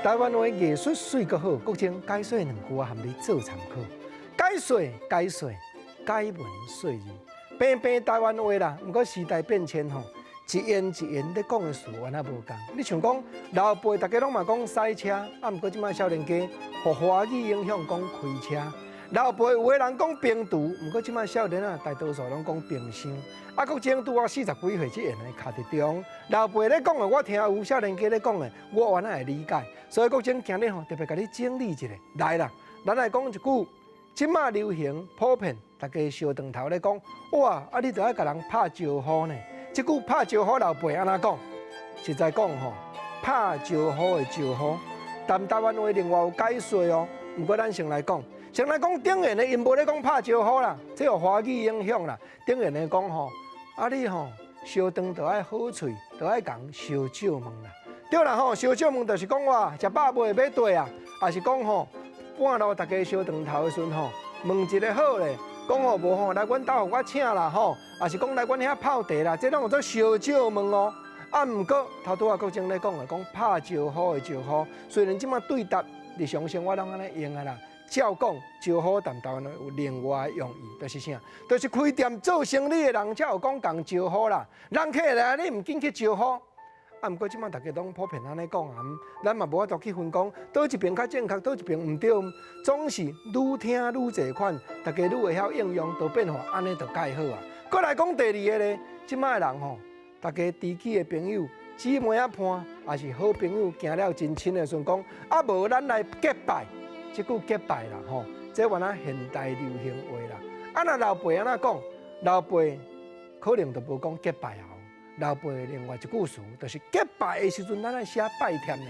台湾话艺术水阁好，国情解说2句啊，含你做参考。解说，解文说字，平平台湾话啦。毋过时代变迁吼，一言一言咧讲的事原来无共。你像讲老辈大家拢嘛讲赛车，啊，毋过即摆少年家互华语影响讲开车。老辈有个人讲冰厨，毋过即摆少年啊，大多数拢讲冰箱。啊，国情拄啊40几岁即样的卡伫中，老辈咧讲的我听有，少年家咧讲的我原来会理解。所以国情今日吼特别甲你整理一下，来啦，咱来讲一句，即摆流行普遍，大家烧长头咧讲，哇，啊你着爱甲人拍招呼呢？即句拍招呼老辈安怎讲？实在讲吼，拍招呼的招呼，但台湾话另外有解说哦。毋过咱先来讲。先来讲顶言的，因无咧讲拍招呼啦，这有华语影响啦。顶言的讲吼，啊你吼烧饭就爱好喙，就爱讲烧酒问啦。对啦吼，烧酒问就是讲我食饱未买对啊，也是讲吼半路大家烧饭头的时阵吼，问一个好咧，讲吼无吼来阮兜互我请啦吼，也是讲来阮遐泡茶啦，这拢有做烧酒问哦。啊，毋过头拄啊国情咧讲的，讲拍招呼的招呼，虽然即马对答日常生活拢安尼用啊啦。照讲招呼，但台湾有另外用意，就是啥？就是开店做生意的人才有讲讲招呼啦。人客来，你唔紧去招呼。啊，毋过即摆大家拢普遍安尼讲啊，咱嘛无法度去分讲，倒一边较正确，倒一边唔对。总是愈听愈侪款，大家愈会晓应用，都变化安尼就介好啊。过来讲第二个咧，即摆人吼，大家知己的朋友、姊妹啊伴，也是好朋友，行了真亲的时阵讲，啊无咱来结拜。即句结拜啦，吼，这原来现代流行话啦。啊，那老辈安怎讲？老辈可能就无讲结拜后，老辈另外一句词，就是结拜的时阵，咱爱写拜帖呢。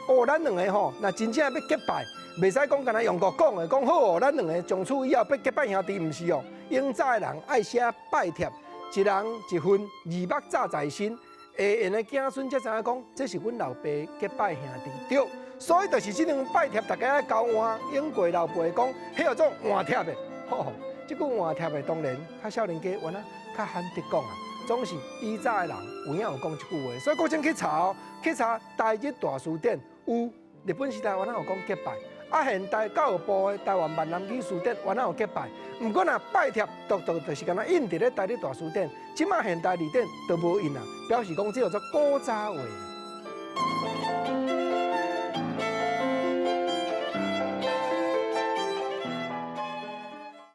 哦，咱两个吼，那真正要结拜，袂使讲干那用国讲的，讲好哦，咱两个从此以后要结拜兄弟，毋是哦。永早的人爱写拜帖，一人一份，二目早在身，下言的子孙才知影讲，这是阮老爸结拜兄弟对。所以就是这张拜帖，大家爱交换，用过老辈讲，迄叫做换帖的。吼，这句换帖的当然，较少年家原来较罕得讲啊。总是以早的人有影有讲这句话，所以国情去查哦，去查台日大词典有日本时代原来有讲结拜，啊现代教育部的台湾闽南语词典原来有结拜。毋过若拜帖就是敢若印伫咧台日大词典，即马现代字典都无印啊，表示讲这叫做古早话。